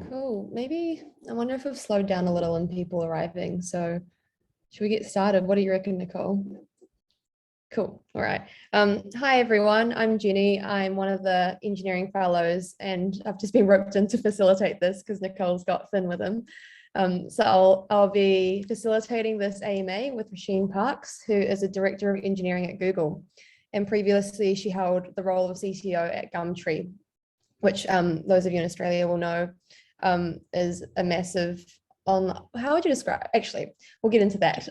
Cool. Maybe I wonder if we've slowed down a little in people arriving. So should we get started? What do you reckon, Nicole? Cool. All right. Hi, everyone. I'm Jenny. I'm one of the engineering fellows, and I've just been roped in to facilitate this because Nicole's got Finn with him. So I'll be facilitating this AMA with Roisin Parks, who is a director of engineering at Google. And previously, she held the role of CTO at Gumtree, which those of you in Australia will know is a massive on how would you describe actually we'll get into that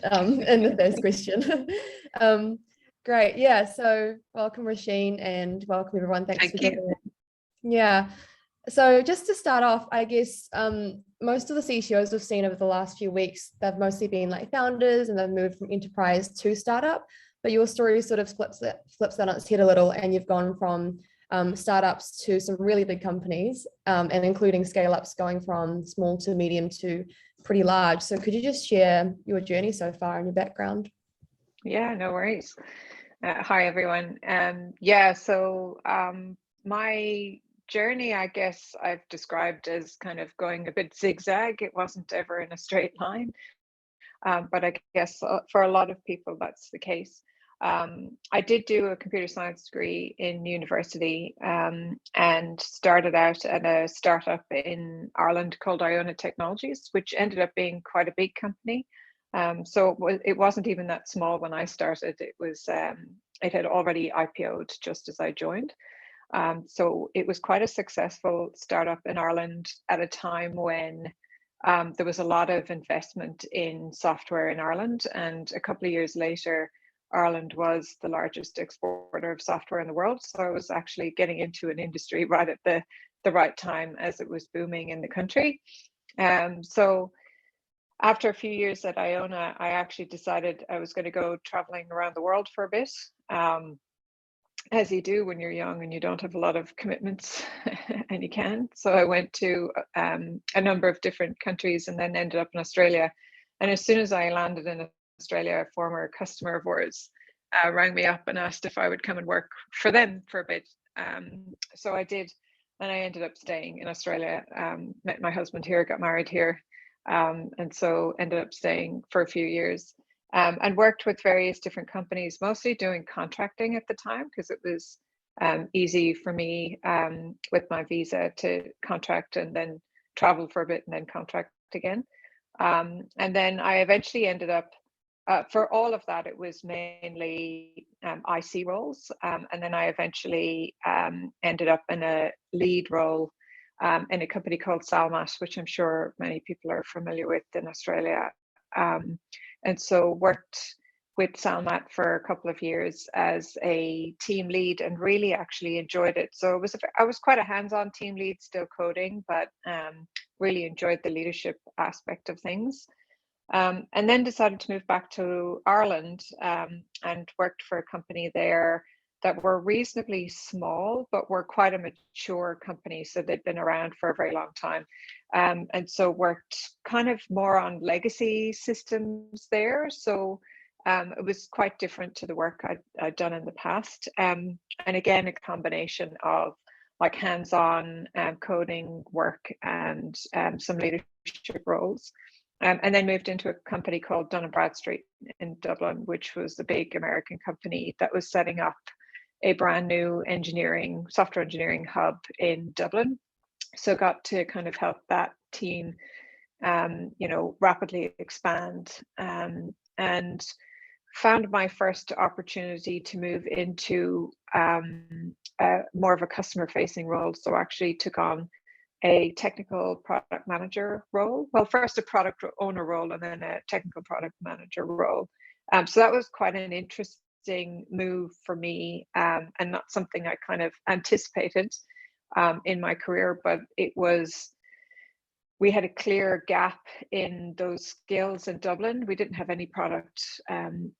in the first question. Great, yeah, so welcome Roisin and welcome everyone. Thanks for Thank you. joining. Yeah, so just to start off, I guess most of the CTOs we've seen over the last few weeks, they've mostly been like founders and they've moved from enterprise to startup, but your story sort of flips that on its head a little, and you've gone from startups to some really big companies, and including scale-ups going from small to medium to pretty large. So could you just share your journey so far and your background? Yeah, no worries. Hi, everyone. My journey, I guess I've described as kind of going a bit zigzag. It wasn't ever in a straight line, but I guess for a lot of people, that's the case. I did do a computer science degree in university, and started out at a startup in Ireland called Iona Technologies, which ended up being quite a big company. So it wasn't even that small when I started. It had already IPO'd just as I joined. So it was quite a successful startup in Ireland at a time when there was a lot of investment in software in Ireland. And a couple of years later, Ireland was the largest exporter of software in the world. So I was actually getting into an industry right at the right time as it was booming in the country. So after a few years at Iona, I actually decided I was going to go traveling around the world for a bit, as you do when you're young and you don't have a lot of commitments, and you can. So I went to a number of different countries and then ended up in Australia. And as soon as I landed in Australia, a former customer of ours rang me up and asked if I would come and work for them for a bit. So I did, and I ended up staying in Australia, met my husband here, got married here. And so ended up staying for a few years, and worked with various different companies, mostly doing contracting at the time because it was easy for me with my visa to contract and then travel for a bit and then contract again. And then I eventually ended up, for all of that, it was mainly IC roles. And then I eventually ended up in a lead role in a company called Salmat, which I'm sure many people are familiar with in Australia. And so worked with Salmat for a couple of years as a team lead and really actually enjoyed it. So I was quite a hands-on team lead, still coding, but really enjoyed the leadership aspect of things. And then decided to move back to Ireland, and worked for a company there that were reasonably small, but were quite a mature company. So they'd been around for a very long time. And so worked kind of more on legacy systems there. So it was quite different to the work I'd done in the past. And again, a combination of like hands-on coding work and some leadership roles. And then moved into a company called Dun& Bradstreet in Dublin, which was a big American company that was setting up a brand new software engineering hub in Dublin. So got to kind of help that team, rapidly expand, and found my first opportunity to move into more of a customer-facing role. So actually took on a technical product manager role. Well, first a product owner role and then a technical product manager role. So that was quite an interesting move for me, and not something I kind of anticipated in my career, but we had a clear gap in those skills in Dublin. We didn't have any product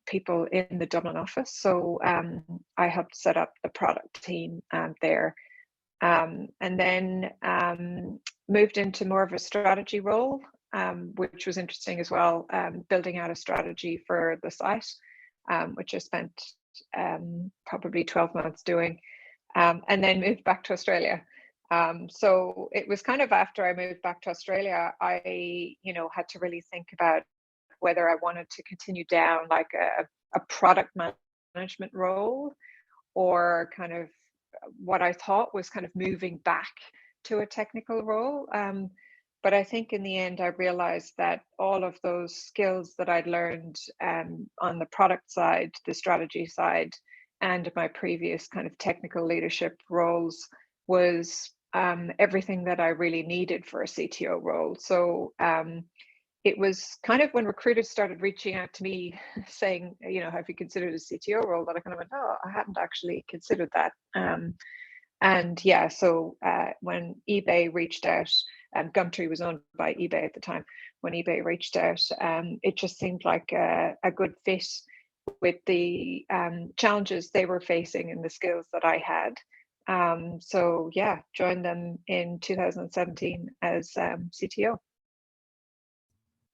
people in the Dublin office. So I helped set up the product team there. And then moved into more of a strategy role, which was interesting as well, building out a strategy for the site, which I spent probably 12 months doing, and then moved back to Australia. So it was kind of after I moved back to Australia, I, had to really think about whether I wanted to continue down like a product management role, or kind of what I thought was kind of moving back to a technical role. But I think in the end, I realized that all of those skills that I'd learned on the product side, the strategy side, and my previous kind of technical leadership roles was everything that I really needed for a CTO role. So it was kind of when recruiters started reaching out to me saying, have you considered a CTO role, that I kind of went, oh, I hadn't actually considered that. And yeah, so when eBay reached out, Gumtree was owned by eBay at the time. When eBay reached out, it just seemed like a good fit with the challenges they were facing and the skills that I had. So yeah, joined them in 2017 as CTO.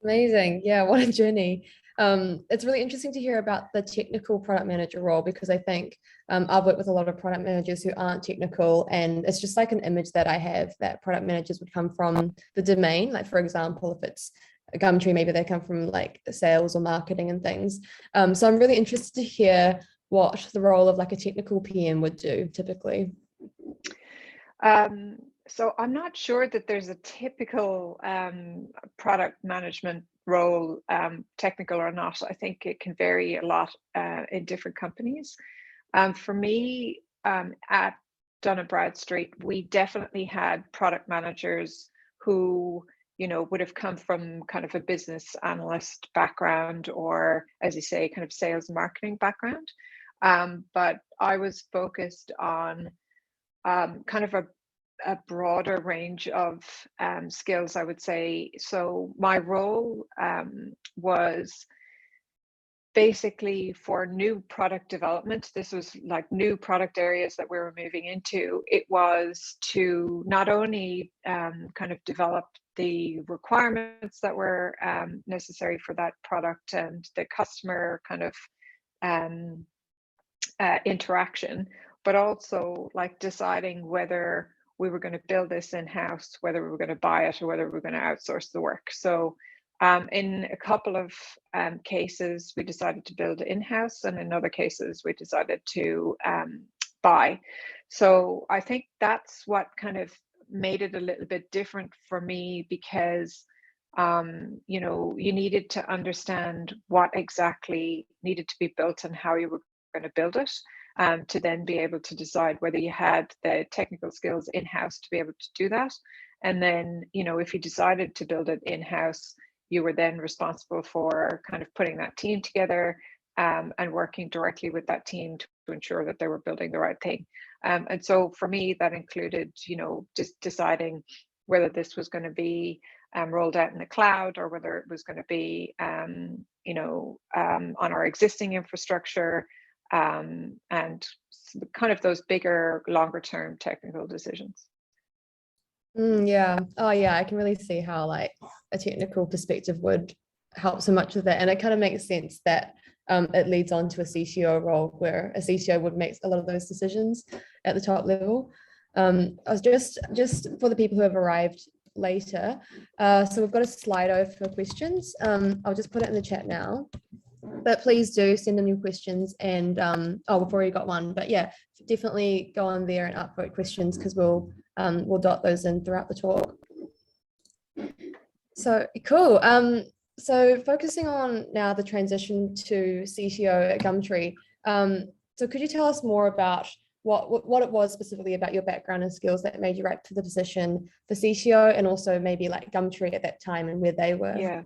Amazing. Yeah, what a journey. It's really interesting to hear about the technical product manager role, because I think I've worked with a lot of product managers who aren't technical, and it's just like an image that I have that product managers would come from the domain. Like, for example, if it's a Gumtree, maybe they come from like sales or marketing and things. So I'm really interested to hear what the role of like a technical PM would do typically. So I'm not sure that there's a typical product management role, technical or not. I think it can vary a lot in different companies. For me, at Dun& Bradstreet, we definitely had product managers who, would have come from kind of a business analyst background, or, as you say, kind of sales and marketing background. But I was focused on kind of a broader range of skills, I would say. So my role was basically for new product development. This was like new product areas that we were moving into. It was to not only kind of develop the requirements that were necessary for that product and the customer kind of interaction, but also like deciding whether we were going to build this in-house, whether we were going to buy it, or whether we were going to outsource the work. So in a couple of cases, we decided to build in-house, and in other cases, we decided to buy. So I think that's what kind of made it a little bit different for me, because you needed to understand what exactly needed to be built and how you were going to build it, to then be able to decide whether you had the technical skills in-house to be able to do that. And then, if you decided to build it in-house, you were then responsible for kind of putting that team together, and working directly with that team to ensure that they were building the right thing. And so for me, that included, just deciding whether this was going to be rolled out in the cloud, or whether it was going to be, on our existing infrastructure, and kind of those bigger, longer term technical decisions. Yeah. Oh, yeah. I can really see how like a technical perspective would help so much with that, and it kind of makes sense that it leads on to a CTO role, where a CTO would make a lot of those decisions at the top level. I was just for the people who have arrived later. So we've got a Slido for questions. I'll just put it in the chat now. But please do send in your questions, and we've already got one, but yeah, definitely go on there and upvote questions, because we'll dot those in throughout the talk. So cool. So focusing on now the transition to CTO at Gumtree. So could you tell us more about what it was specifically about your background and skills that made you right for the position for CTO, and also maybe like Gumtree at that time and where they were?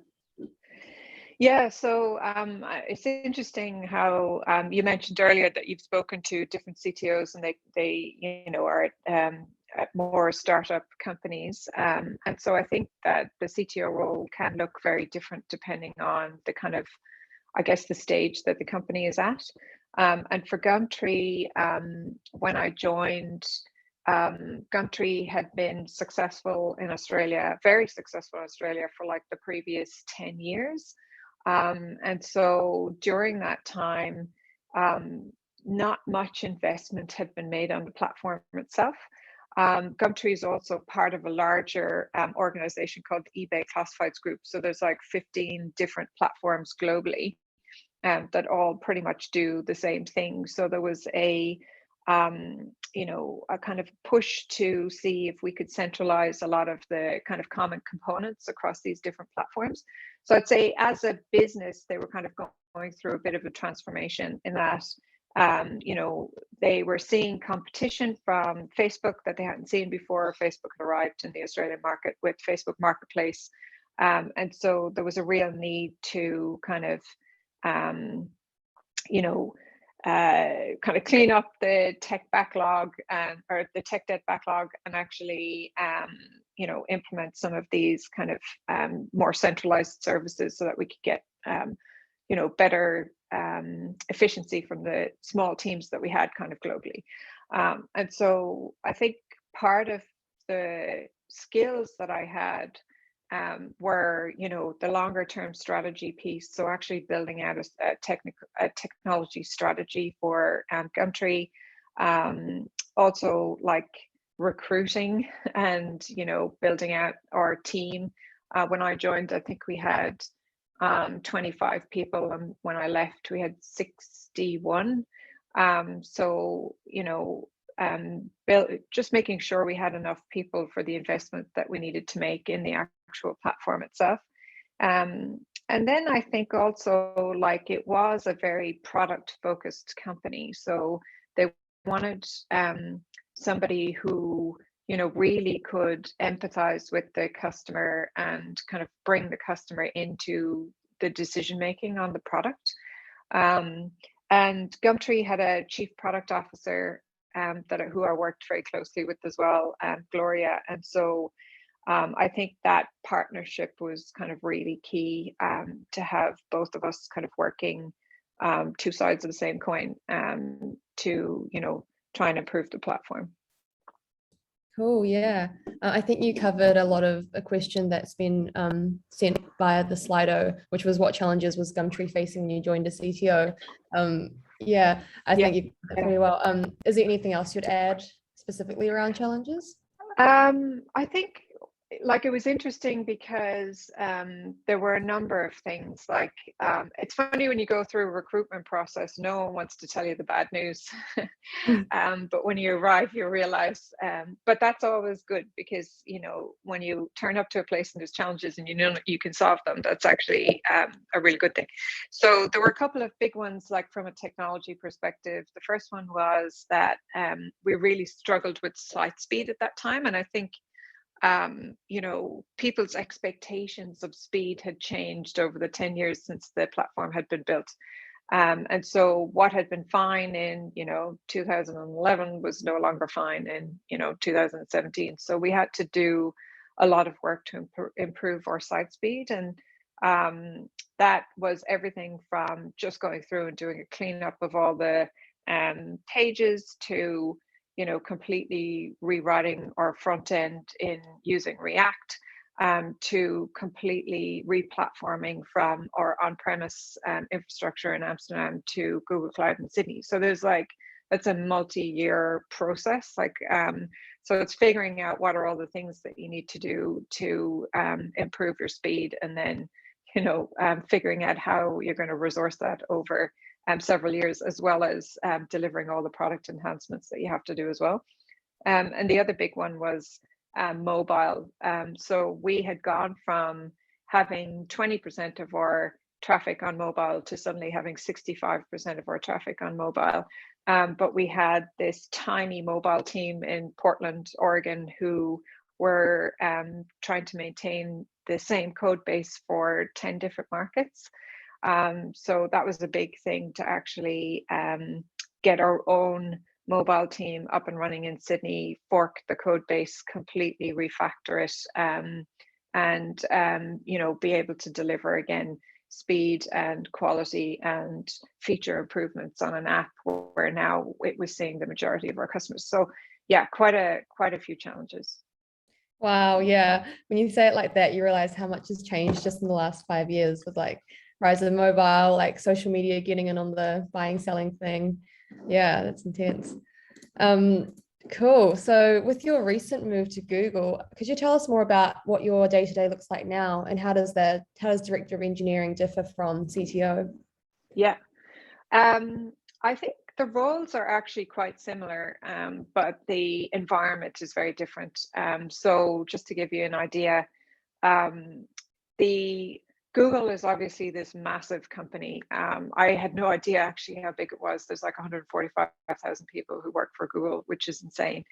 Yeah, so it's interesting how you mentioned earlier that you've spoken to different CTOs, and they are at more startup companies, and so I think that the CTO role can look very different depending on the kind of, I guess, the stage that the company is at. And for Gumtree, when I joined, Gumtree had been successful in Australia, very successful in Australia for like the previous 10 years. And so during that time, not much investment had been made on the platform itself. Gumtree is also part of a larger organization called the eBay Classifieds Group. So there's like 15 different platforms globally that all pretty much do the same thing. So there was a kind of push to see if we could centralize a lot of the kind of common components across these different platforms. So I'd say as a business, they were kind of going through a bit of a transformation in that they were seeing competition from Facebook that they hadn't seen before. Facebook had arrived in the Australian market with Facebook Marketplace. And so there was a real need to kind of, kind of clean up the tech backlog or the tech debt backlog and actually, implement some of these kind of more centralized services so that we could get, better efficiency from the small teams that we had kind of globally. And so I think part of the skills that I had were, the longer term strategy piece. So actually building out a technology strategy for Gumtree, also like recruiting and, building out our team. When I joined, I think we had 25 people, and when I left, we had 61. So, just making sure we had enough people for the investment that we needed to make in the actual platform itself. And then I think also like it was a very product focused company. So they wanted somebody who, really could empathize with the customer and kind of bring the customer into the decision making on the product. And Gumtree had a chief product officer who I worked very closely with as well, Gloria. And so I think that partnership was kind of really key to have both of us kind of working two sides of the same coin to, try and improve the platform. Cool, yeah. I think you covered a lot of a question that's been sent via the Slido, which was what challenges was Gumtree facing when you joined as CTO? Yeah, I think you did pretty well. Is there anything else you'd add specifically around challenges? I think like it was interesting because there were a number of things. Like it's funny when you go through a recruitment process, no one wants to tell you the bad news. But when you arrive, you realize, but that's always good because, when you turn up to a place and there's challenges and you can solve them, that's actually a really good thing. So there were a couple of big ones, like from a technology perspective. The first one was that we really struggled with site speed at that time. And I think people's expectations of speed had changed over the 10 years since the platform had been built. And so what had been fine in, 2011 was no longer fine in, 2017. So we had to do a lot of work to improve our site speed. And that was everything from just going through and doing a cleanup of all the pages to completely rewriting our front end in using React, to completely replatforming from our on-premise infrastructure in Amsterdam to Google Cloud in Sydney. So that's a multi-year process. So it's figuring out what are all the things that you need to do to improve your speed, and then figuring out how you're going to resource that over several years, as well as delivering all the product enhancements that you have to do as well. And the other big one was mobile. So we had gone from having 20% of our traffic on mobile to suddenly having 65% of our traffic on mobile. But we had this tiny mobile team in Portland, Oregon, who were trying to maintain the same code base for 10 different markets. So that was a big thing to actually get our own mobile team up and running in Sydney, fork the code base, completely refactor it, and be able to deliver again speed and quality and feature improvements on an app where now it was seeing the majority of our customers. So yeah, quite a few challenges. Wow, yeah. When you say it like that, you realize how much has changed just in the last 5 years with like rise of mobile, like social media getting in on the buying, selling thing. Yeah, that's intense. Cool. So with your recent move to Google, could you tell us more about what your day-to-day looks like now, and how does director of engineering differ from CTO? Yeah. I think the roles are actually quite similar, but the environment is very different. So just to give you an idea, um, the Google is obviously this massive company. I had no idea actually how big it was. There's like 145,000 people who work for Google, which is insane.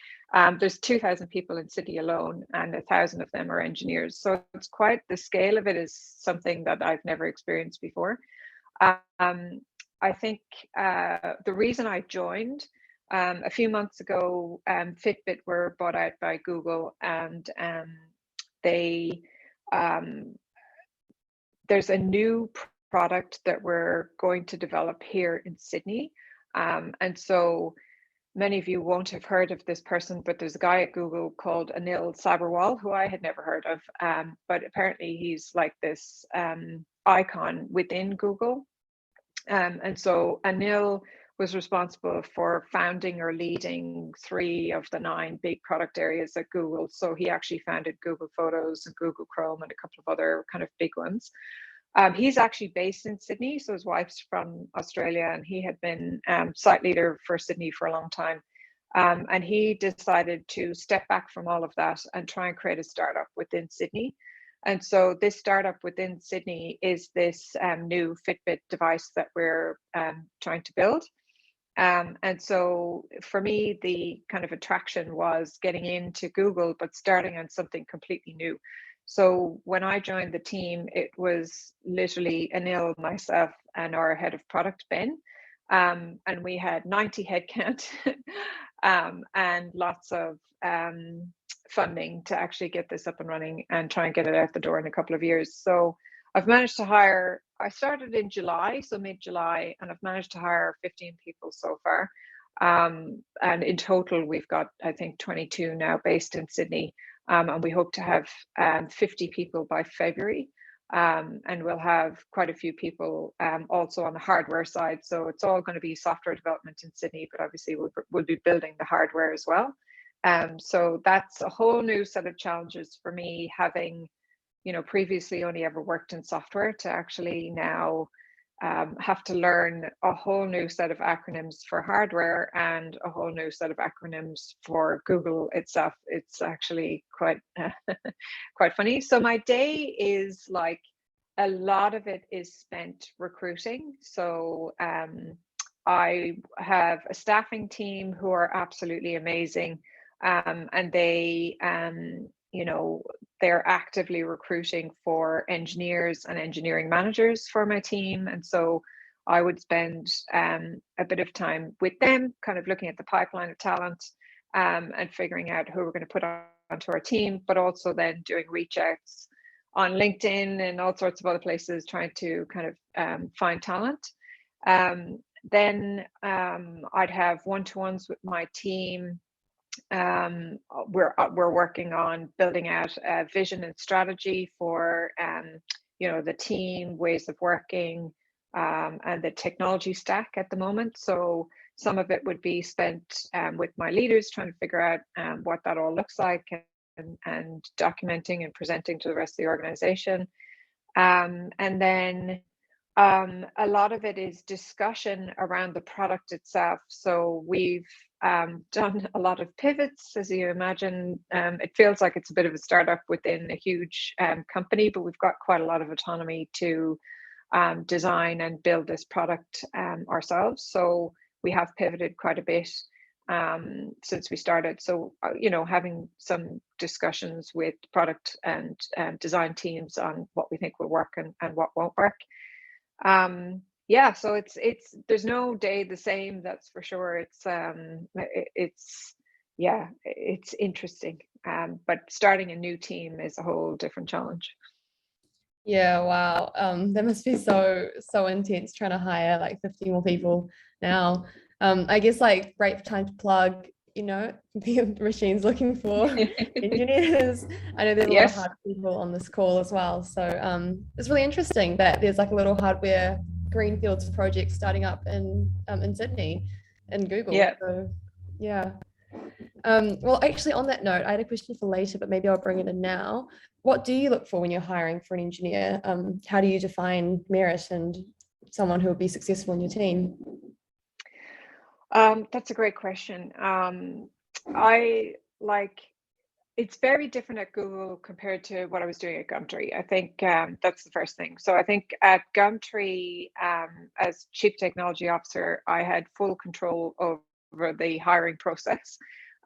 There's 2,000 people in Sydney alone, and 1,000 of them are engineers. So it's quite, the scale of it is something that I've never experienced before. Um, I think the reason I joined a few months ago, Fitbit were bought out by Google, and they um, there's a new product that we're going to develop here in Sydney, and so many of you won't have heard of this person, but there's a guy at Google called Anil Sabharwal who I had never heard of, but apparently he's like this icon within Google. And so Anil was responsible for founding or leading 3 of the 9 big product areas at Google. So he actually founded Google Photos and Google Chrome and a couple of other kind of big ones. He's actually based in Sydney, so his wife's from Australia, and he had been site leader for Sydney for a long time. And he decided to step back from all of that and try and create a startup within Sydney. And so this startup within Sydney is this new Fitbit device that we're trying to build. And so for me, the kind of attraction was getting into Google, but starting on something completely new. So when I joined the team, it was literally Anil, myself, and our head of product, Ben. And we had 90 headcount and lots of funding to actually get this up and running and try and get it out the door in a couple of years. So I've managed to hire, I started in July, so mid-July, and I've managed to hire 15 people so far. And in total, we've got, I think, 22 now based in Sydney. And we hope to have 50 people by February. And we'll have quite a few people also on the hardware side. So it's all going to be software development in Sydney, but obviously we'll be building the hardware as well. So that's a whole new set of challenges for me, having, previously only ever worked in software, to actually now have to learn a whole new set of acronyms for hardware and a whole new set of acronyms for Google itself. It's actually quite quite funny. So my day is like, a lot of it is spent recruiting. So I have a staffing team who are absolutely amazing, and they they're actively recruiting for engineers and engineering managers for my team. And so I would spend a bit of time with them, kind of looking at the pipeline of talent, and figuring out who we're going to put onto our team, but also then doing reach outs on LinkedIn and all sorts of other places, trying to kind of find talent. Then I'd have one-to-ones with my team. We're working on building out a vision and strategy for the team, ways of working, and the technology stack at the moment. So some of it would be spent with my leaders, trying to figure out what that all looks like, and documenting and presenting to the rest of the organization. And then a lot of it is discussion around the product itself. So we've done a lot of pivots, as you imagine. It feels like it's a bit of a startup within a huge company, but we've got quite a lot of autonomy to design and build this product ourselves. So we have pivoted quite a bit since we started. So, having some discussions with product and design teams on what we think will work and what won't work. So it's there's no day the same, that's for sure. It's interesting. But starting a new team is a whole different challenge. Yeah, wow. That must be so intense trying to hire like 50 more people now. I guess like great time to plug, the machine's looking for engineers. I know there's a lot of Yes. hard people on this call as well. So it's really interesting that there's like a little hardware greenfields project starting up in Sydney in Google. Yeah. So yeah. Well, actually, on that note, I had a question for later, but maybe I'll bring it in now. What do you look for when you're hiring for an engineer? How do you define merit and someone who will be successful in your team? That's a great question. I like it's very different at Google compared to what I was doing at Gumtree. I think that's the first thing. So I think at Gumtree, as Chief Technology Officer, I had full control over the hiring process.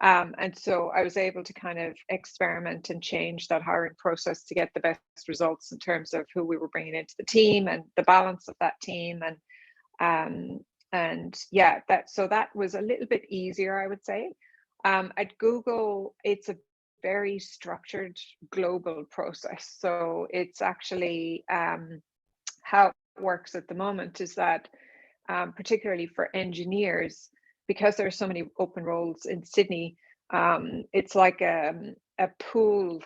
And so I was able to kind of experiment and change that hiring process to get the best results in terms of who we were bringing into the team and the balance of that team. And yeah, that was a little bit easier, I would say. At Google, it's a very structured global process. So it's actually how it works at the moment is that particularly for engineers, because there are so many open roles in Sydney, it's like a pool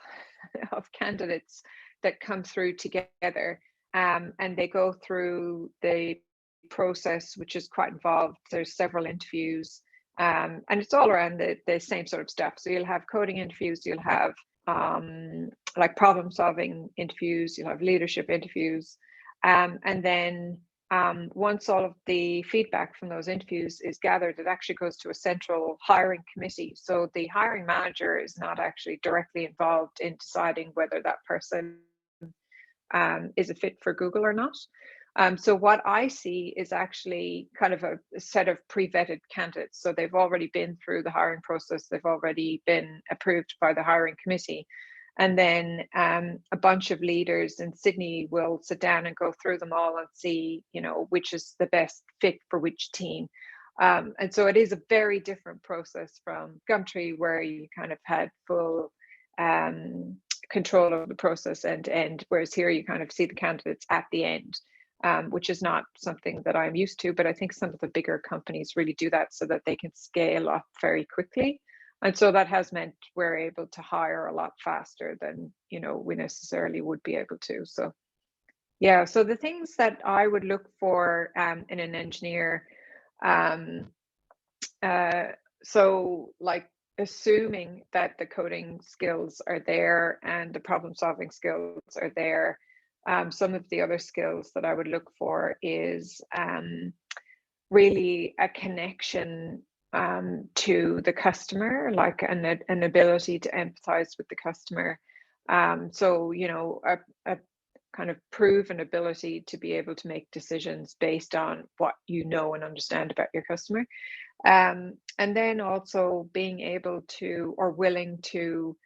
of candidates that come through together, and they go through the process, which is quite involved. There's several interviews, and it's all around the same sort of stuff. So you'll have coding interviews, you'll have like problem solving interviews, you'll have leadership interviews, and then once all of the feedback from those interviews is gathered, it actually goes to a central hiring committee. So the hiring manager is not actually directly involved in deciding whether that person is a fit for Google or not. So what I see is actually kind of a set of pre-vetted candidates. So they've already been through the hiring process, they've already been approved by the hiring committee. And then a bunch of leaders in Sydney will sit down and go through them all and see, which is the best fit for which team. And so it is a very different process from Gumtree, where you kind of had full control of the process end to end, whereas here you kind of see the candidates at the end, which is not something that I'm used to, but I think some of the bigger companies really do that so that they can scale up very quickly. And so that has meant we're able to hire a lot faster than we necessarily would be able to. So yeah, so the things that I would look for in an engineer, so like assuming that the coding skills are there and the problem solving skills are there. Some of the other skills that I would look for is really a connection to the customer, like an ability to empathize with the customer. So, a kind of proven ability to be able to make decisions based on what you know and understand about your customer. And then also being able to or willing to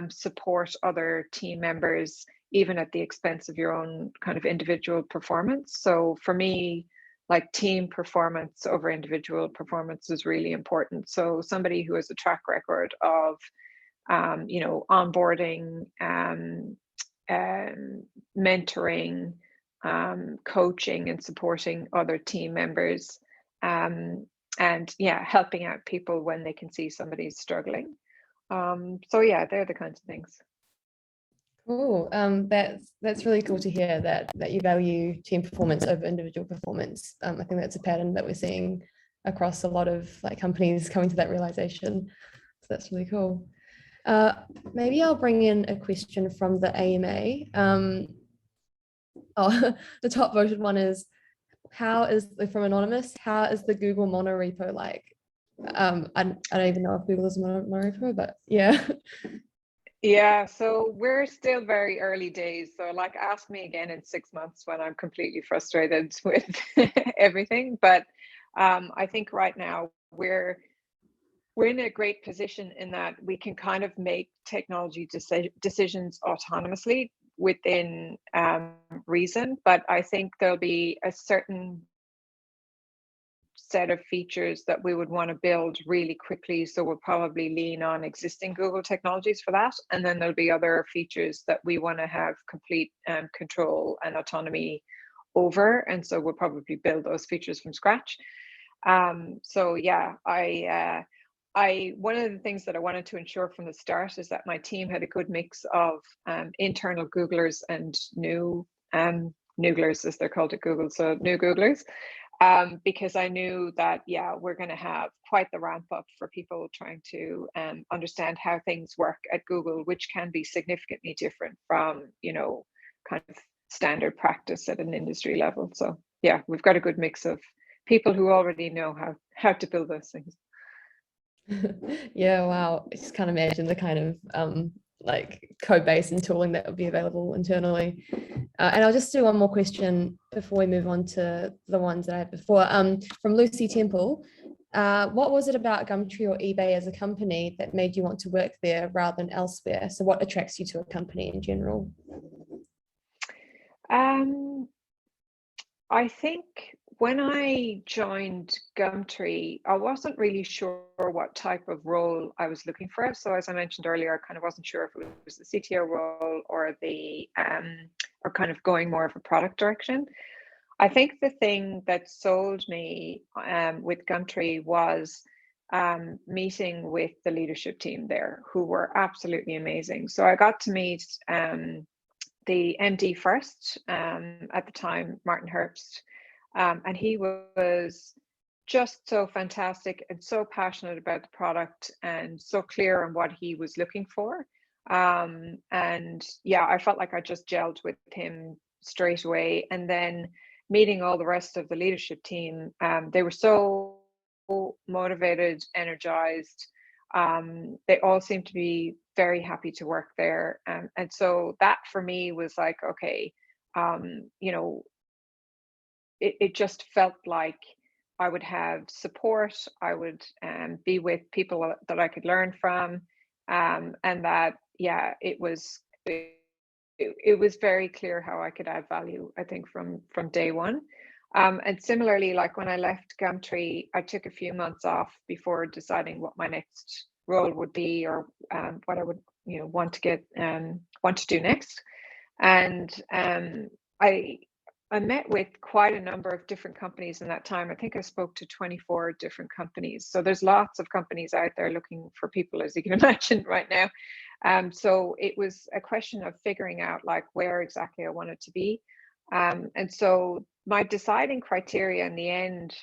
support other team members, even at the expense of your own kind of individual performance. So for me, like team performance over individual performance is really important. So somebody who has a track record of, onboarding, mentoring, coaching and supporting other team members, and yeah, helping out people when they can see somebody's struggling. So yeah, they're the kinds of things. Cool. That's really cool to hear that you value team performance over individual performance. I think that's a pattern that we're seeing across a lot of companies coming to that realization. So that's really cool. Maybe I'll bring in a question from the AMA. The top voted one is, from Anonymous, how is the Google monorepo like? I don't even know if Google is monorepo, but yeah. Yeah, so we're still very early days. So like ask me again in 6 months when I'm completely frustrated with everything. But I think right now we're in a great position in that we can kind of make technology decisions autonomously within reason. But I think there'll be a certain set of features that we would want to build really quickly. So we'll probably lean on existing Google technologies for that. And then there'll be other features that we want to have complete control and autonomy over. And so we'll probably build those features from scratch. So yeah, one of the things that I wanted to ensure from the start is that my team had a good mix of internal Googlers and new Nooglers, as they're called at Google, so new Googlers. because I knew that, yeah, we're going to have quite the ramp up for people trying to understand how things work at Google, which can be significantly different from, kind of standard practice at an industry level. So yeah, we've got a good mix of people who already know how to build those things. Yeah, wow. I just can't imagine the kind of like code base and tooling that would be available internally. And I'll just do one more question before we move on to the ones that I had before. From Lucy Temple, what was it about Gumtree or eBay as a company that made you want to work there rather than elsewhere? So what attracts you to a company in general? I think when I joined Gumtree, I wasn't really sure what type of role I was looking for. So as I mentioned earlier, I kind of wasn't sure if it was the CTO role or or kind of going more of a product direction. I think the thing that sold me with Gumtree was meeting with the leadership team there, who were absolutely amazing. So I got to meet the MD first, at the time, Martin Herbst, and he was just so fantastic and so passionate about the product and so clear on what he was looking for. And yeah, I felt like I just gelled with him straight away. And then meeting all the rest of the leadership team, they were so motivated, energized. They all seemed to be very happy to work there. And so that for me was like, okay, you know, it just felt like I would have support, I would be with people that I could learn from, and that, yeah, it was very clear how I could add value, I think, from day one. And similarly, like when I left Gumtree, I took a few months off before deciding what my next role would be, or what I would, want to do next. And I I met with quite a number of different companies in that time. I think I spoke to 24 different companies. So there's lots of companies out there looking for people, as you can imagine, right now. So it was a question of figuring out like where exactly I wanted to be. And so my deciding criteria in the end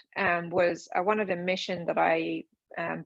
was I wanted a mission that I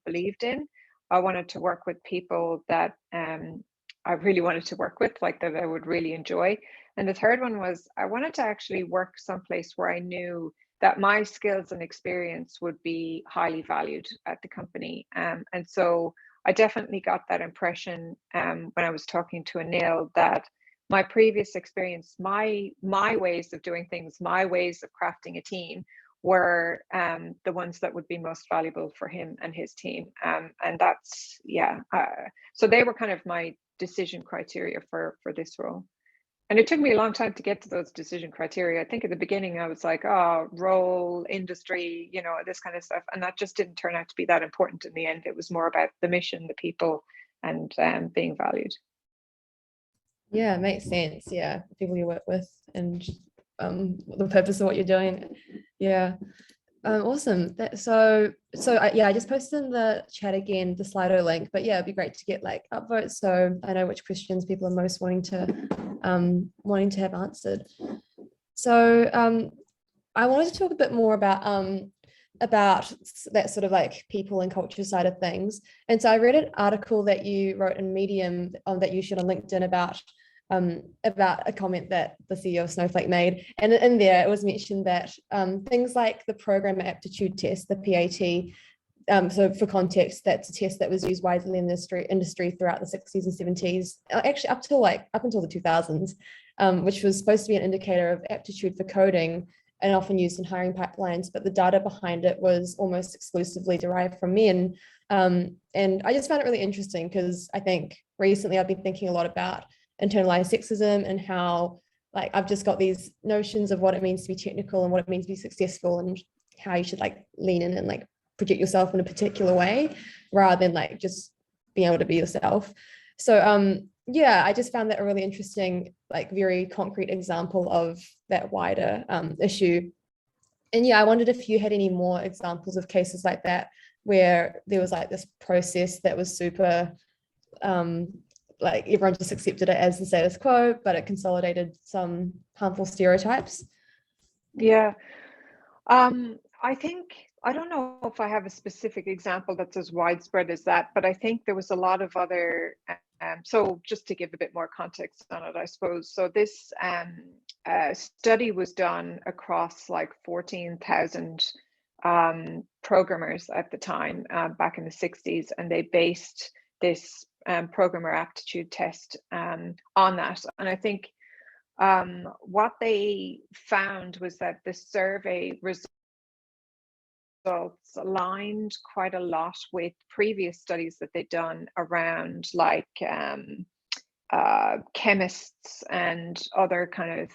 believed in. I wanted to work with people that I really wanted to work with, like that I would really enjoy. And the third one was I wanted to actually work someplace where I knew that my skills and experience would be highly valued at the company. And so I definitely got that impression when I was talking to Anil, that my previous experience, my ways of doing things, my ways of crafting a team were the ones that would be most valuable for him and his team. And that's, yeah. So they were kind of my decision criteria for this role. And it took me a long time to get to those decision criteria. I think at the beginning I was like, oh, role, industry, this kind of stuff. And that just didn't turn out to be that important in the end. It was more about the mission, the people, and being valued. Yeah, it makes sense. Yeah, people you work with and the purpose of what you're doing. Yeah. Awesome. Yeah, I just posted in the chat again the Slido link, but yeah, it'd be great to get like upvotes so I know which questions people are most wanting to have answered. So I wanted to talk a bit more about that sort of like people and culture side of things. And so I read an article that you wrote in Medium that you shared on LinkedIn about a comment that the CEO of Snowflake made. And in there, it was mentioned that things like the programmer aptitude test, the PAT, so for context, that's a test that was used widely in the industry throughout the 60s and 70s, actually up until the 2000s, which was supposed to be an indicator of aptitude for coding and often used in hiring pipelines, but the data behind it was almost exclusively derived from men. And I just found it really interesting because I think recently I've been thinking a lot about internalized sexism and how like I've just got these notions of what it means to be technical and what it means to be successful and how you should like lean in and like project yourself in a particular way rather than like just being able to be yourself. So yeah, I just found that a really interesting, like very concrete example of that wider issue. And yeah, I wondered if you had any more examples of cases like that where there was like this process that was super like everyone just accepted it as the status quo, but it consolidated some harmful stereotypes. Yeah, I think, I don't know if I have a specific example that's as widespread as that, but I think there was a lot of other, so just to give a bit more context on it, I suppose. So this study was done across like 14,000 programmers at the time, back in the 60s, and they based this programmer aptitude test on that. And I think what they found was that the survey results aligned quite a lot with previous studies that they'd done around like chemists and other kind of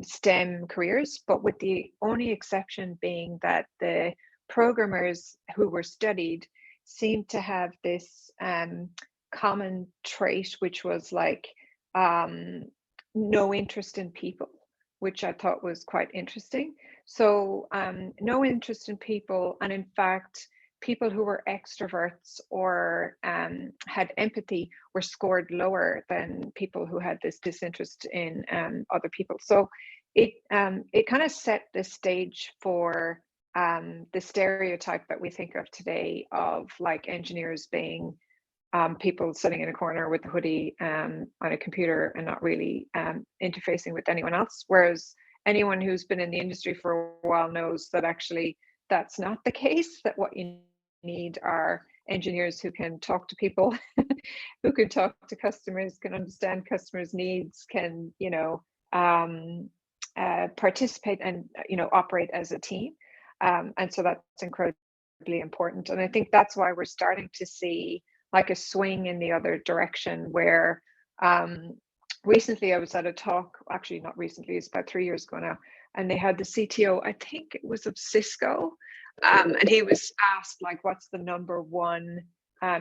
STEM careers, but with the only exception being that the programmers who were studied seemed to have this common trait, which was like no interest in people, which I thought was quite interesting. So no interest in people, and in fact, people who were extroverts or had empathy were scored lower than people who had this disinterest in other people. So it kind of set the stage for the stereotype that we think of today of like engineers being people sitting in a corner with a hoodie on a computer and not really interfacing with anyone else. Whereas anyone who's been in the industry for a while knows that actually that's not the case, that what you need are engineers who can talk to people, who can talk to customers, can understand customers' needs, can, you know, participate and, you know, operate as a team. And so that's incredibly important. And I think that's why we're starting to see like a swing in the other direction where recently I was at a talk, actually not recently, it's about 3 years ago now, and they had the CTO, I think it was of Cisco, and he was asked like, what's the number one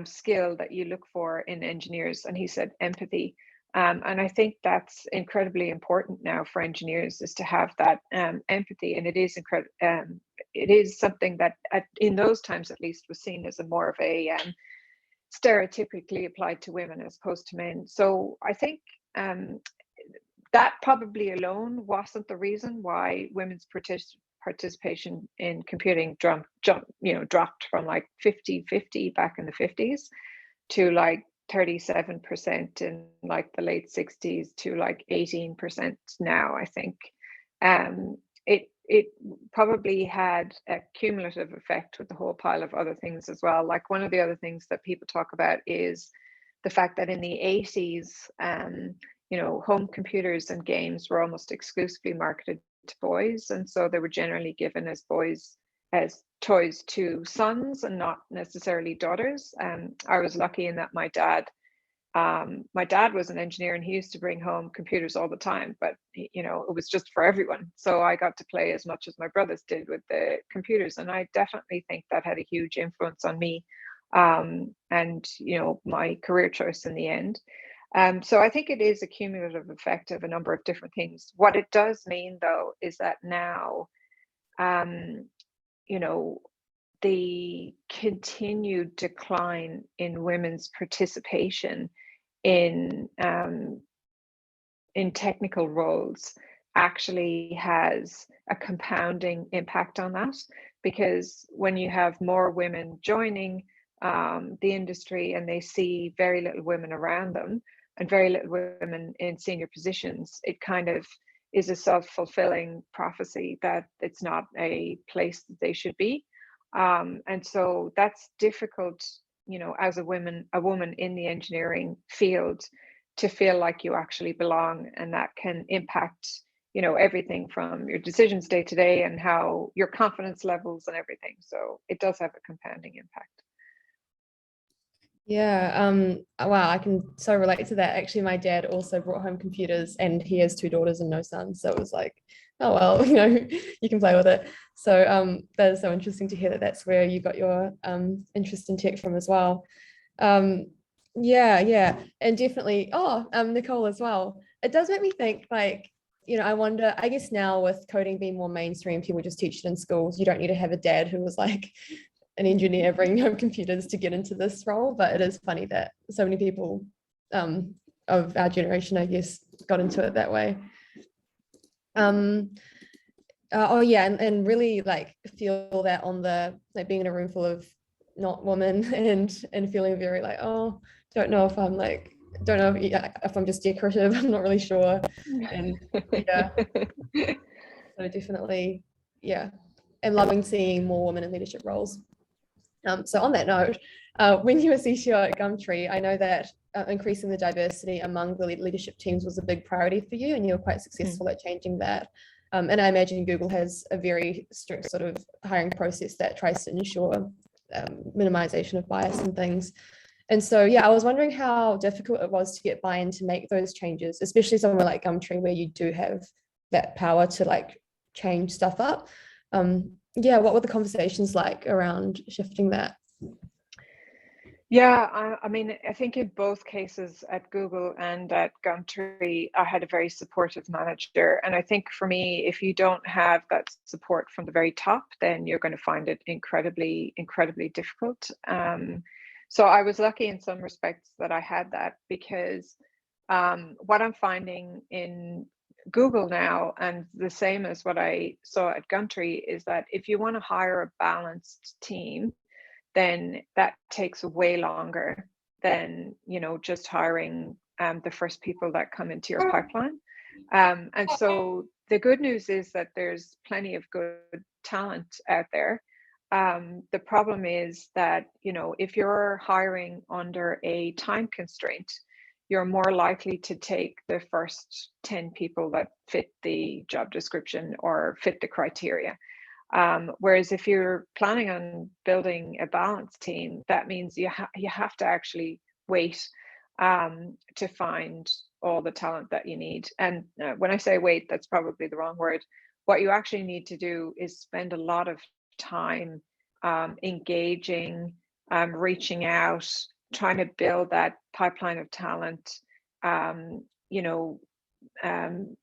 skill that you look for in engineers? And he said empathy. And I think that's incredibly important now for engineers, is to have that empathy. And it is it is something that in those times at least was seen as a more of a stereotypically applied to women as opposed to men. So I think that probably alone wasn't the reason why women's participation in computing dropped from like 50-50 back in the 50s to like 37% in like the late 60s to like 18% now, I think. It probably had a cumulative effect with a whole pile of other things as well. Like one of the other things that people talk about is the fact that in the 80s, you know, home computers and games were almost exclusively marketed to boys, and so they were generally given as toys to sons and not necessarily daughters. I was lucky in that my dad was an engineer and he used to bring home computers all the time, but you know, it was just for everyone. So I got to play as much as my brothers did with the computers, and I definitely think that had a huge influence on me, and you know, my career choice in the end. So I think it is a cumulative effect of a number of different things. What it does mean though is that now, you know, the continued decline in women's participation in technical roles actually has a compounding impact on that, because when you have more women joining the industry and they see very little women around them and very little women in senior positions, it kind of is a self-fulfilling prophecy that it's not a place that they should be. And so that's difficult, you know, as a woman in the engineering field, to feel like you actually belong, and that can impact, you know, everything from your decisions day to day and how your confidence levels and everything. So it does have a compounding impact. Yeah, wow, I can so relate to that. Actually, my dad also brought home computers and he has 2 daughters and no sons. So it was like, oh, well, you know, you can play with it. So that is so interesting to hear that that's where you got your interest in tech from as well. Yeah. And definitely, Nicole as well. It does make me think like, you know, I wonder, I guess now with coding being more mainstream, people just teach it in schools. You don't need to have a dad who was like an engineer bringing home computers to get into this role, but it is funny that so many people of our generation, I guess, got into it that way. Oh yeah, and really like feel that on the like being in a room full of not women and feeling very like, oh, don't know if I'm like, don't know if, yeah, if I'm just decorative. I'm not really sure. And yeah, so definitely, yeah, and loving seeing more women in leadership roles. So on that note, when you were CTO at Gumtree, I know that increasing the diversity among the leadership teams was a big priority for you, and you were quite successful at changing that. And I imagine Google has a very strict sort of hiring process that tries to ensure minimization of bias and things. And so, yeah, I was wondering how difficult it was to get buy-in to make those changes, especially somewhere like Gumtree where you do have that power to like change stuff up. Yeah, what were the conversations like around shifting that? Yeah, I mean, I think in both cases at Google and at Gumtree, I had a very supportive manager. And I think for me, if you don't have that support from the very top, then you're going to find it incredibly, incredibly difficult. So I was lucky in some respects that I had that, because what I'm finding in Google now, and the same as what I saw at Gumtree, is that if you want to hire a balanced team, then that takes way longer than, just hiring the first people that come into your pipeline. And so the good news is that there's plenty of good talent out there. The problem is that, if you're hiring under a time constraint, you're more likely to take the first 10 people that fit the job description or fit the criteria. Whereas if you're planning on building a balanced team, that means you have to actually wait to find all the talent that you need. And when I say wait, that's probably the wrong word. What you actually need to do is spend a lot of time engaging, reaching out, trying to build that pipeline of talent. Um, you know, um,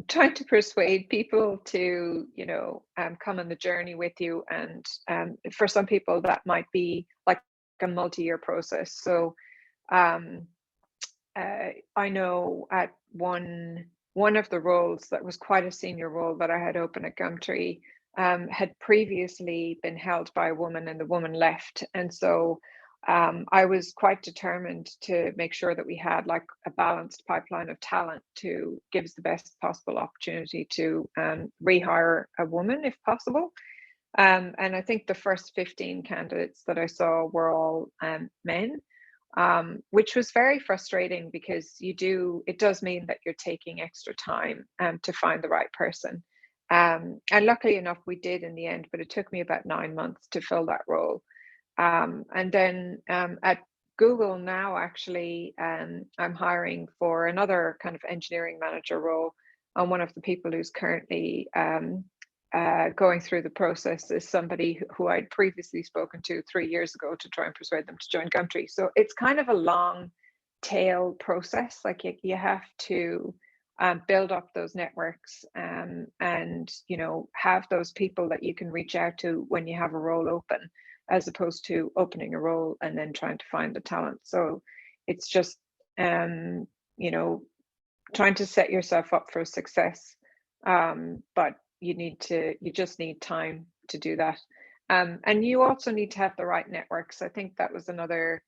trying to persuade people to, come on the journey with you. And for some people, that might be like a multi-year process. So um, I know at one of the roles that was quite a senior role that I had open at Gumtree had previously been held by a woman, and the woman left. And so I was quite determined to make sure that we had like a balanced pipeline of talent to give us the best possible opportunity to rehire a woman if possible. And I think the first 15 candidates that I saw were all men, which was very frustrating, because it does mean that you're taking extra time to find the right person. And luckily enough, we did in the end, but it took me about 9 months to fill that role. And then at Google now, actually, I'm hiring for another kind of engineering manager role. And one of the people who's currently going through the process is somebody who I'd previously spoken to 3 years ago to try and persuade them to join Gumtree. So it's kind of a long tail process. Like you have to build up those networks, and have those people that you can reach out to when you have a role open, as opposed to opening a role and then trying to find the talent. So it's just trying to set yourself up for success. But you just need time to do that. And you also need to have the right networks. I think that was another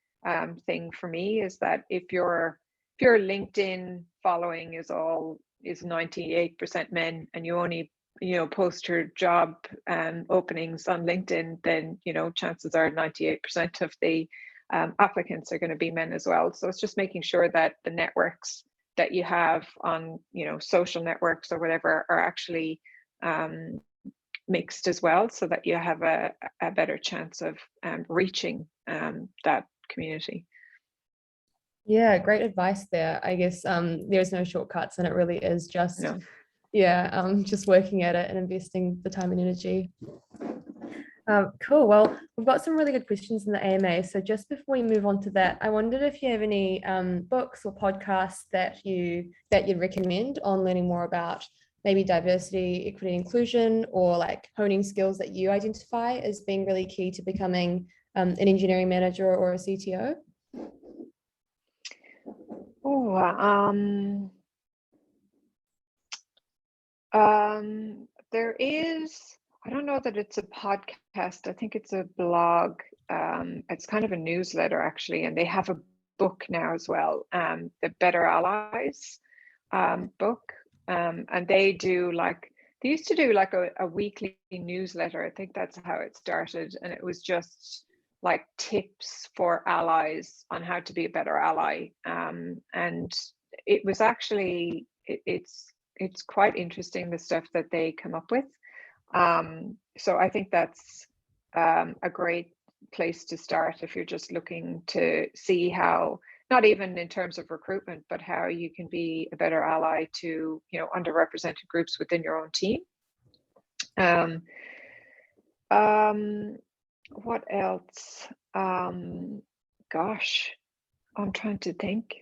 thing for me, is that if your LinkedIn following is 98% men, and you only post your job openings on LinkedIn, then chances are 98% of the applicants are going to be men as well. So it's just making sure that the networks that you have on social networks or whatever are actually mixed as well, so that you have a better chance of reaching that community. Yeah, great advice there. I guess there's no shortcuts, and it really is just No. just working at it and investing the time and energy. Cool. Well, we've got some really good questions in the AMA. So just before we move on to that, I wondered if you have any books or podcasts that you'd recommend on learning more about maybe diversity, equity, inclusion, or like honing skills that you identify as being really key to becoming an engineering manager or a CTO. There is, I don't know that it's a podcast. I think it's a blog. It's kind of a newsletter actually, and they have a book now as well, the Better Allies book. And they do like, they used to do like a weekly newsletter. I think that's how it started. And it was just like tips for allies on how to be a better ally. And it was actually, it's quite interesting, the stuff that they come up with. So I think that's a great place to start if you're just looking to see how, not even in terms of recruitment, but how you can be a better ally to, you know, underrepresented groups within your own team. Um, what else? Gosh, I'm trying to think.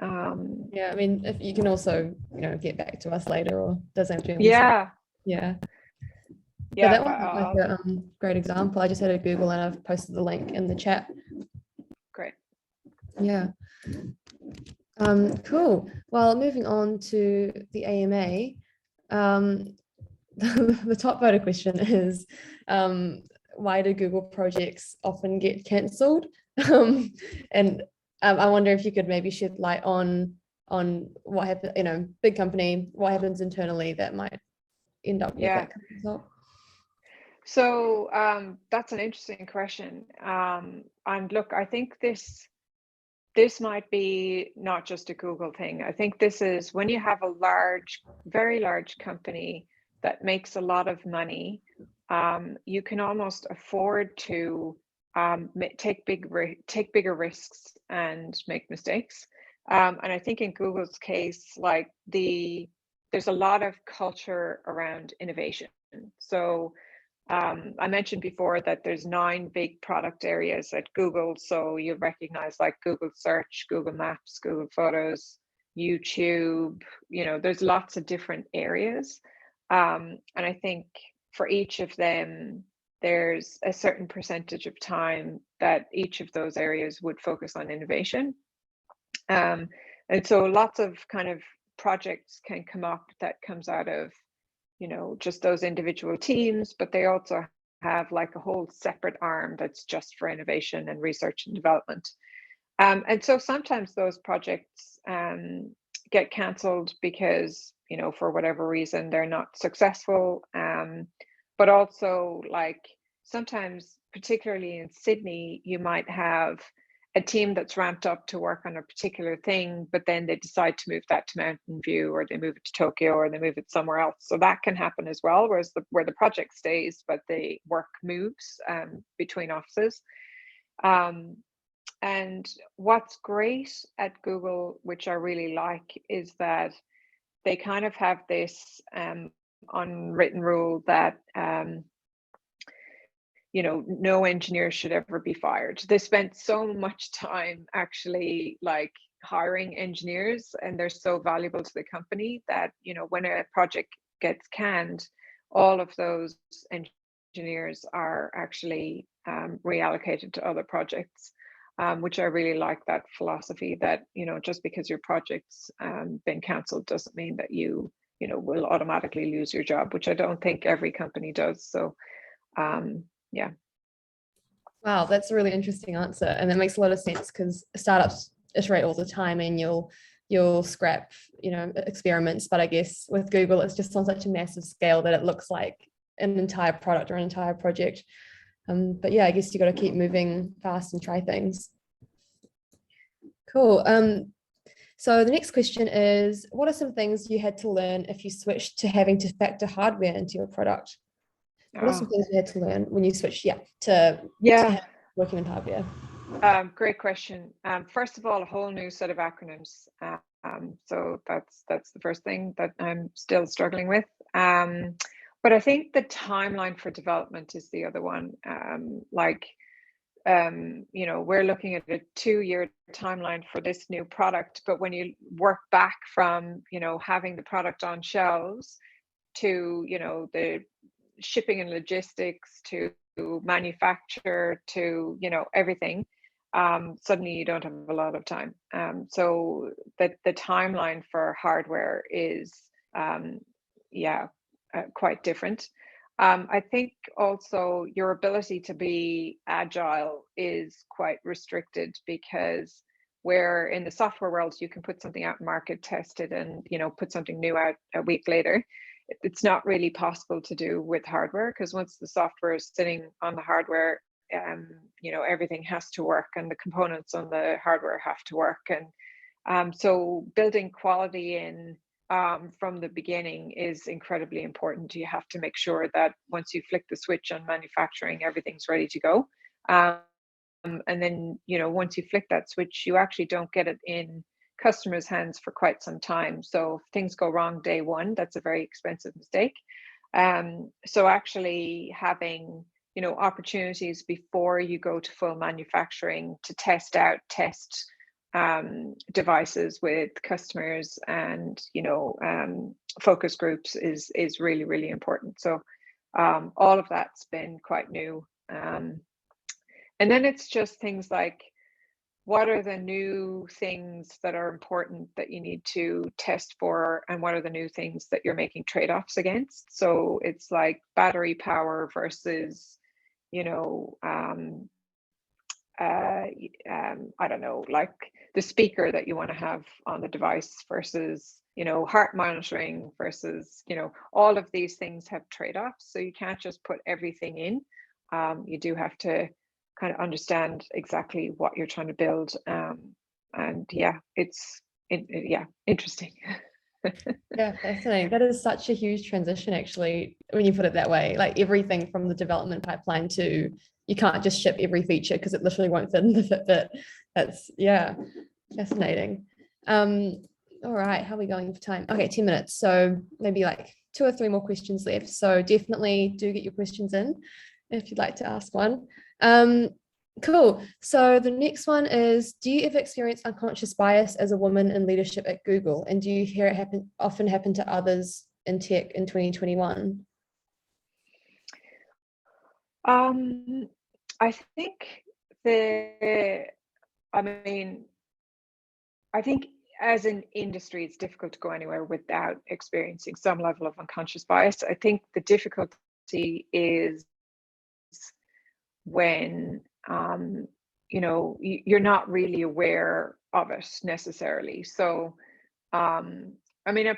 Yeah, I mean, if you can also, you know, get back to us later, or doesn't have to be on Yeah, yeah. But yeah, that but one's like a great example. I just had a Google and I've posted the link in the chat. great. Yeah. Cool. Well, moving on to the AMA, the top voted question is, why do Google projects often get cancelled? And I wonder if you could maybe shed light on what happens, you know, big company, what happens internally that might end up with Yeah. that kind of result. So that's an interesting question. And look, I think this might be not just a Google thing. I think this is when you have a large, very large company that makes a lot of money, you can almost afford to take bigger risks and make mistakes. And I think in Google's case, like there's a lot of culture around innovation. So I mentioned before that there's 9 big product areas at Google. So you recognize like Google Search, Google Maps, Google Photos, YouTube, you know, there's lots of different areas. And I think for each of them, there's a certain percentage of time that each of those areas would focus on innovation. And so lots of kind of projects can come up that comes out of, you know, just those individual teams, but they also have like a whole separate arm that's just for innovation and research and development. And so sometimes those projects get cancelled because, you know, for whatever reason, they're not successful. But also like sometimes, particularly in Sydney, you might have a team that's ramped up to work on a particular thing, but then they decide to move that to Mountain View, or they move it to Tokyo, or they move it somewhere else. So that can happen as well, whereas where the project stays, but the work moves between offices. And what's great at Google, which I really like, is that they kind of have this unwritten rule that you know, no engineer should ever be fired. They spent so much time actually like hiring engineers, and they're so valuable to the company that, you know, when a project gets canned, all of those engineers are actually reallocated to other projects, which I really like that philosophy that, you know, just because your project's been cancelled doesn't mean that you know, will automatically lose your job, which I don't think every company does. So yeah. Wow, that's a really interesting answer, and that makes a lot of sense because startups iterate all the time, and you'll scrap, you know, experiments. But I guess with Google, it's just on such a massive scale that it looks like an entire product or an entire project. But yeah, I guess you got to keep moving fast and try things. Cool. So the next question is, what are some things you had to learn if you switched to having to factor hardware into your product? What are some things you had to learn when you switched, to working with hardware? Great question. First of all, a whole new set of acronyms. So that's the first thing that I'm still struggling with. But I think the timeline for development is the other one. You know, we're looking at a 2-year timeline for this new product, but when you work back from, you know, having the product on shelves to, you know, the shipping and logistics to manufacture to, you know, everything, suddenly you don't have a lot of time. So the timeline for hardware is quite different. I think also your ability to be agile is quite restricted, because where in the software world you can put something out in market, test it, and put something new out a week later. It's not really possible to do with hardware, because once the software is sitting on the hardware, everything has to work, and the components on the hardware have to work. And so building quality in from the beginning is incredibly important. You have to make sure that once you flick the switch on manufacturing, everything's ready to go. And then, once you flick that switch, you actually don't get it in customers' hands for quite some time. So if things go wrong day one, that's a very expensive mistake. So actually having, opportunities before you go to full manufacturing to test devices with customers and focus groups is really, really important. So all of that's been quite new. And then it's just things like, what are the new things that are important that you need to test for, and what are the new things that you're making trade-offs against? So it's like battery power versus, I don't know, like the speaker that you want to have on the device versus, heart monitoring versus, all of these things have trade-offs. So you can't just put everything in. You do have to kind of understand exactly what you're trying to build. And yeah, it's interesting. Yeah, fascinating. That is such a huge transition, actually, when you put it that way. Like everything from the development pipeline to, you can't just ship every feature because it literally won't fit in the Fitbit. That's, yeah, fascinating. All right, how are we going for time? Okay, 10 minutes. So maybe like 2 or 3 more questions left. So definitely do get your questions in if you'd like to ask one. Cool. So the next one is, do you ever experience unconscious bias as a woman in leadership at Google? And do you hear it often happen to others in tech in 2021? I think I think as an industry, it's difficult to go anywhere without experiencing some level of unconscious bias. I think the difficulty is when you're not really aware of it necessarily. So I'm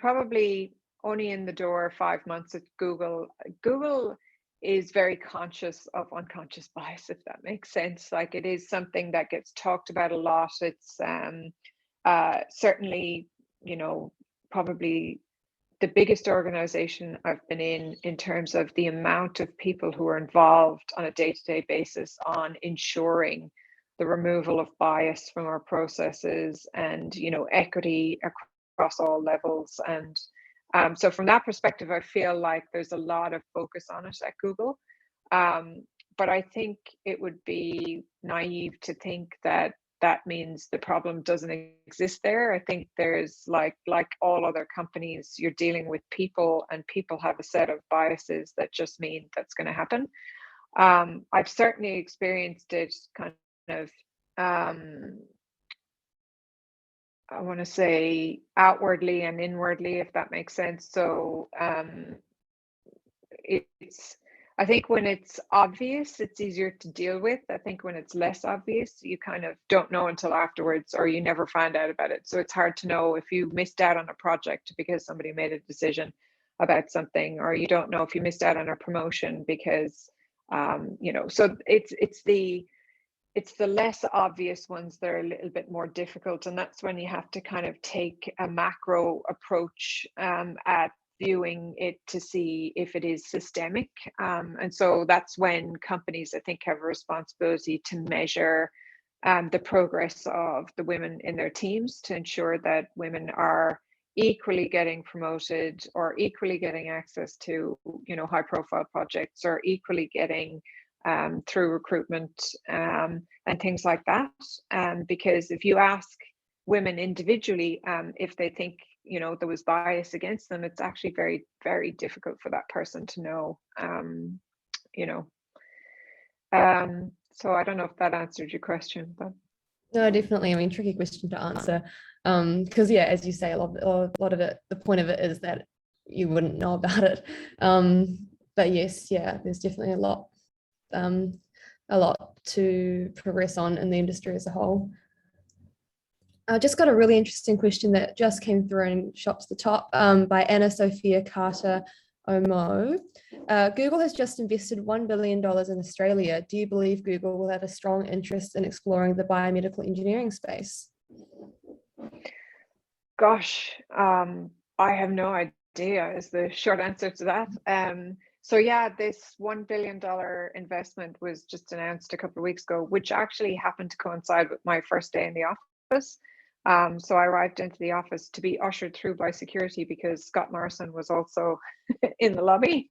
probably only in the door 5 months at Google. Google is very conscious of unconscious bias, if that makes sense. Like, it is something that gets talked about a lot. It's certainly, probably the biggest organization I've been in terms of the amount of people who are involved on a day-to-day basis on ensuring the removal of bias from our processes and, equity across all levels. And so from that perspective, I feel like there's a lot of focus on it at Google. But I think it would be naive to think that means the problem doesn't exist there. I think there's like all other companies, you're dealing with people, and people have a set of biases that just mean that's going to happen. I've certainly experienced it kind of, I want to say outwardly and inwardly, if that makes sense. So I think when it's obvious, it's easier to deal with. I think when it's less obvious, you kind of don't know until afterwards, or you never find out about it. So it's hard to know if you missed out on a project because somebody made a decision about something, or you don't know if you missed out on a promotion because, so it's the less obvious ones that are a little bit more difficult. And that's when you have to kind of take a macro approach at viewing it to see if it is systemic. And so that's when companies, I think, have a responsibility to measure the progress of the women in their teams, to ensure that women are equally getting promoted, or equally getting access to, high profile projects, or equally getting through recruitment and things like that. Because if you ask women individually if they think there was bias against them, it's actually very, very difficult for that person to know. So I don't know if that answered your question, but No, definitely. I mean, tricky question to answer. Because yeah, as you say, a lot of it, the point of it is that you wouldn't know about it. But yes, yeah, there's definitely a lot to progress on in the industry as a whole. I just got a really interesting question that just came through and shops the top by Anna Sophia Carter Omo. Google has just invested $1 billion in Australia. Do you believe Google will have a strong interest in exploring the biomedical engineering space? Gosh, I have no idea is the short answer to that. So yeah, this $1 billion investment was just announced a couple of weeks ago, which actually happened to coincide with my first day in the office. So I arrived into the office to be ushered through by security because Scott Morrison was also in the lobby.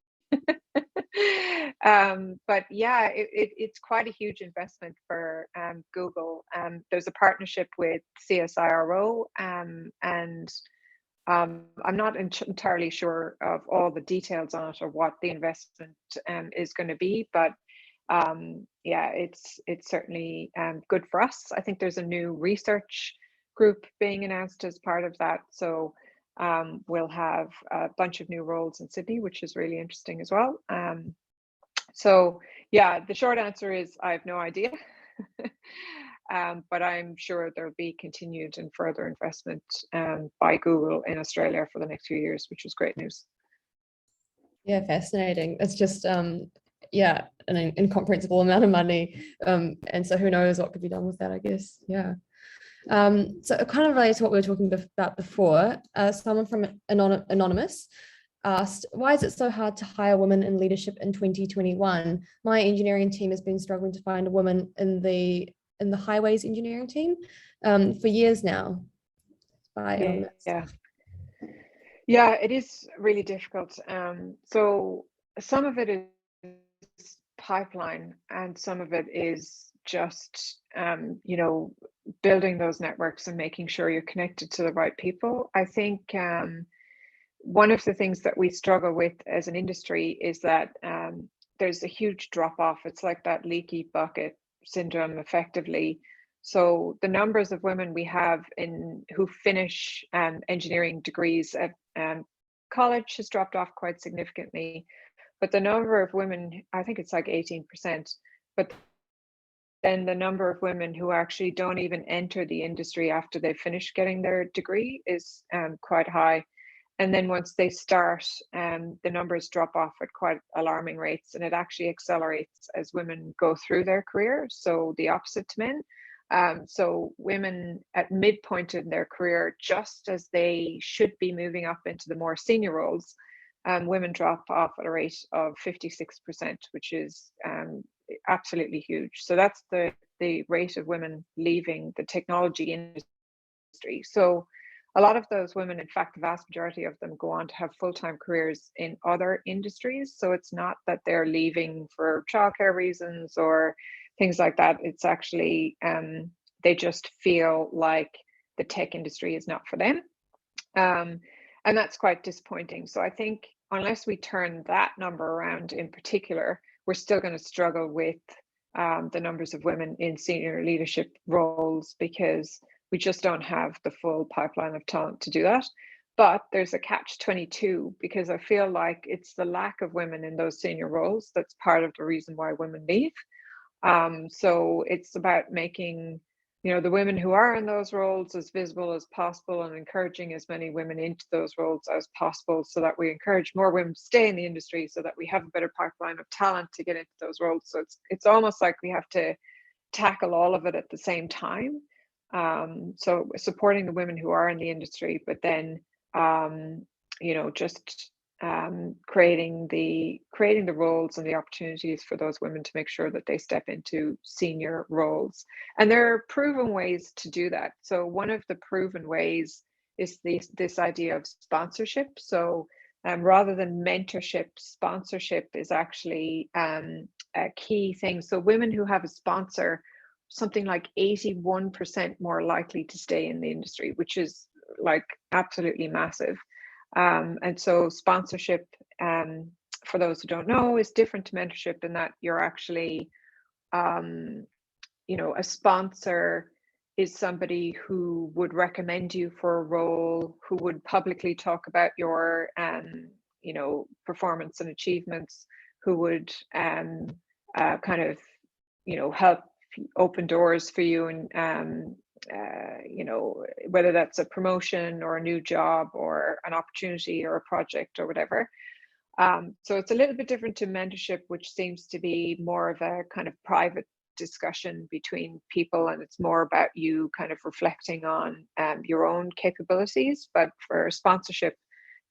But yeah, it's quite a huge investment for Google. There's a partnership with CSIRO, and I'm not entirely sure of all the details on it or what the investment is going to be, but yeah, it's certainly good for us. I think there's a new research group being announced as part of that, so we'll have a bunch of new roles in Sydney, which is really interesting as well. So yeah, the short answer is I have no idea. But I'm sure there'll be continued and further investment by Google in Australia for the next few years, which is great news. Yeah, fascinating. It's just yeah, an incomprehensible amount of money. And so who knows what could be done with that, I guess. Yeah. So it kind of relates to what we were talking about before. Someone from Anonymous asked, why is it so hard to hire women in leadership in 2021? My engineering team has been struggling to find a woman in the highways engineering team for years now. Yeah. Yeah, it is really difficult. So some of it is pipeline and some of it is just building those networks and making sure you're connected to the right people. I think one of the things that we struggle with as an industry is that there's a huge drop off. It's like that leaky bucket syndrome, effectively. So the numbers of women we have who finish engineering degrees at college has dropped off quite significantly. But the number of women, I think it's like 18%, but then the number of women who actually don't even enter the industry after they finish getting their degree is quite high. And then once they start, the numbers drop off at quite alarming rates, and it actually accelerates as women go through their career. So the opposite to men. So women at midpoint in their career, just as they should be moving up into the more senior roles, women drop off at a rate of 56%, which is absolutely huge. So that's the rate of women leaving the technology industry. So a lot of those women, in fact, the vast majority of them go on to have full-time careers in other industries. So it's not that they're leaving for childcare reasons or things like that. It's actually they just feel like the tech industry is not for them. And that's quite disappointing. So I think unless we turn that number around in particular, we're still going to struggle with the numbers of women in senior leadership roles, because we just don't have the full pipeline of talent to do that. But there's a catch-22, because I feel like it's the lack of women in those senior roles that's part of the reason why women leave. So it's about making the women who are in those roles as visible as possible and encouraging as many women into those roles as possible, so that we encourage more women to stay in the industry, so that we have a better pipeline of talent to get into those roles. So it's almost like we have to tackle all of it at the same time. So supporting the women who are in the industry, but then just creating the roles and the opportunities for those women to make sure that they step into senior roles. And there are proven ways to do that. So one of the proven ways is this idea of sponsorship. So rather than mentorship, sponsorship is actually a key thing. So women who have a sponsor, something like 81% more likely to stay in the industry, which is like absolutely massive. And so sponsorship, for those who don't know, is different to mentorship in that you're actually, a sponsor is somebody who would recommend you for a role, who would publicly talk about your performance and achievements, who would kind of help open doors for you, and whether that's a promotion or a new job or an opportunity or a project or whatever. So it's a little bit different to mentorship, which seems to be more of a kind of private discussion between people, and it's more about you kind of reflecting on your own capabilities. But for sponsorship,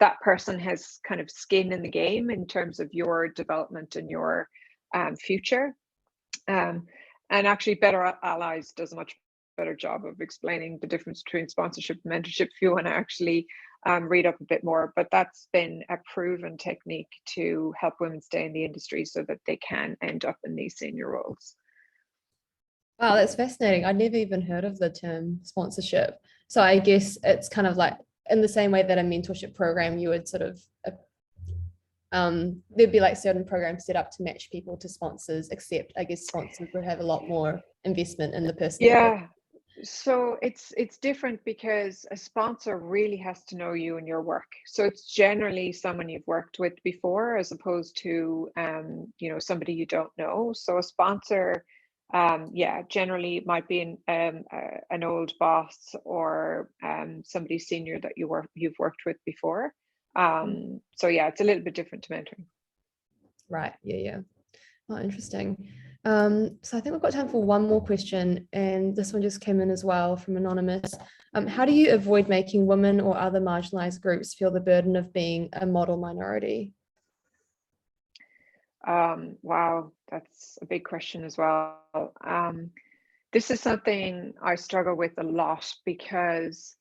that person has kind of skin in the game in terms of your development and your future. And actually, Better Allies does a much better job of explaining the difference between sponsorship and mentorship if you want to actually read up a bit more. But that's been a proven technique to help women stay in the industry so that they can end up in these senior roles. Wow, that's fascinating. I'd never even heard of the term sponsorship. So I guess it's kind of like in the same way that a mentorship program, you would sort of there'd be like certain programs set up to match people to sponsors, except I guess sponsors would have a lot more investment in the person. Yeah. So it's different because a sponsor really has to know you and your work. So it's generally someone you've worked with before, as opposed to somebody you don't know. So a sponsor, generally it might be an old boss or somebody senior that you've worked with before. So yeah, it's a little bit different to mentoring. Right. Yeah. Oh, interesting. So I think we've got time for one more question, and this one just came in as well from Anonymous. How do you avoid making women or other marginalized groups feel the burden of being a model minority? Wow, that's a big question as well. This is something I struggle with a lot because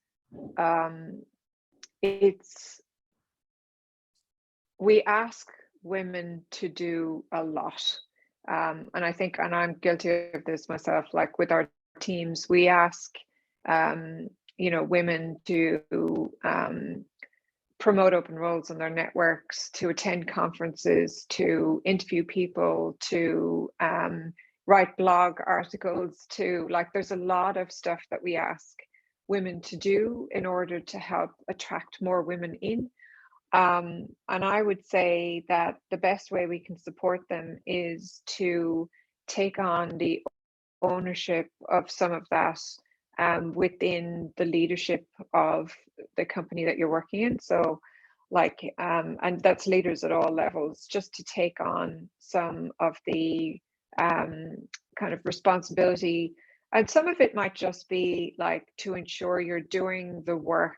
we ask women to do a lot. And I think, and I'm guilty of this myself, like with our teams, we ask, women to promote open roles in their networks, to attend conferences, to interview people, to write blog articles, there's a lot of stuff that we ask women to do in order to help attract more women in. And I would say that the best way we can support them is to take on the ownership of some of that within the leadership of the company that you're working in. So and that's leaders at all levels, just to take on some of the kind of responsibility. And some of it might just be like to ensure you're doing the work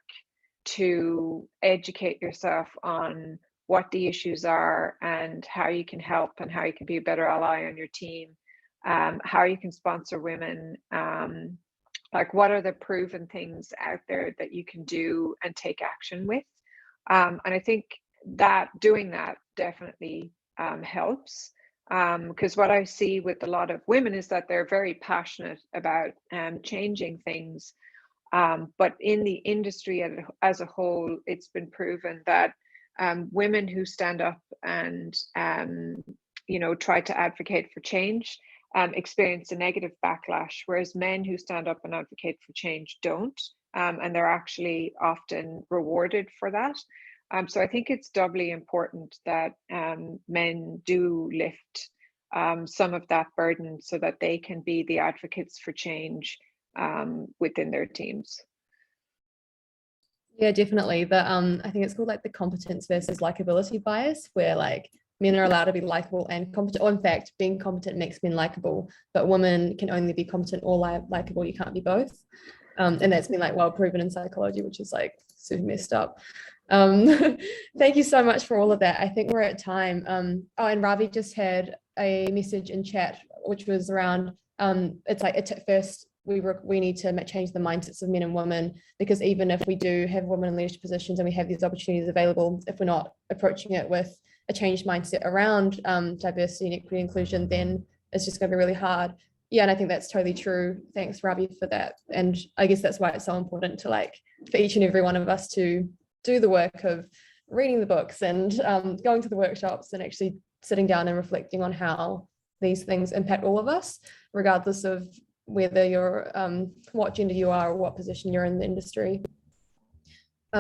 to educate yourself on what the issues are and how you can help and how you can be a better ally on your team, how you can sponsor women, what are the proven things out there that you can do and take action with. And I think that doing that definitely helps, because what I see with a lot of women is that they're very passionate about changing things. But in the industry as a whole, it's been proven that women who stand up and try to advocate for change experience a negative backlash, whereas men who stand up and advocate for change don't, and they're actually often rewarded for that. So I think it's doubly important that men do lift some of that burden so that they can be the advocates for change within their teams. Yeah, definitely. I think it's called like the competence versus likability bias, where like men are allowed to be likable and competent, or in fact, being competent makes men likable, but women can only be competent or likable. You can't be both. And that's been like well proven in psychology, which is like super messed up. Thank you so much for all of that. I think we're at time. Oh, and Ravi just had a message in chat, which was around, it's like at first we need to change the mindsets of men and women, because even if we do have women in leadership positions and we have these opportunities available, if we're not approaching it with a changed mindset around diversity and equity inclusion, then it's just going to be really hard. Yeah, and I think that's totally true. Thanks, Ravi, for that. And I guess that's why it's so important to for each and every one of us to do the work of reading the books and going to the workshops and actually sitting down and reflecting on how these things impact all of us, regardless of whether you're what gender you are or what position you're in the industry.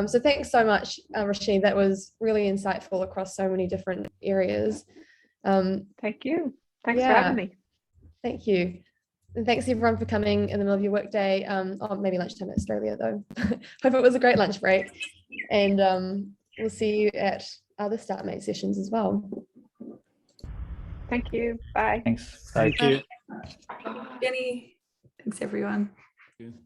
So thanks so much, Roisin. That was really insightful across so many different areas. Thank you. Thanks for having me. Thank you. And thanks everyone for coming in the middle of your workday, or maybe lunchtime in Australia though. Hope it was a great lunch break. And we'll see you at other StartMate sessions as well. Thank you. Bye. Thanks. Thank you. Jenny. Thanks, everyone. Thank you.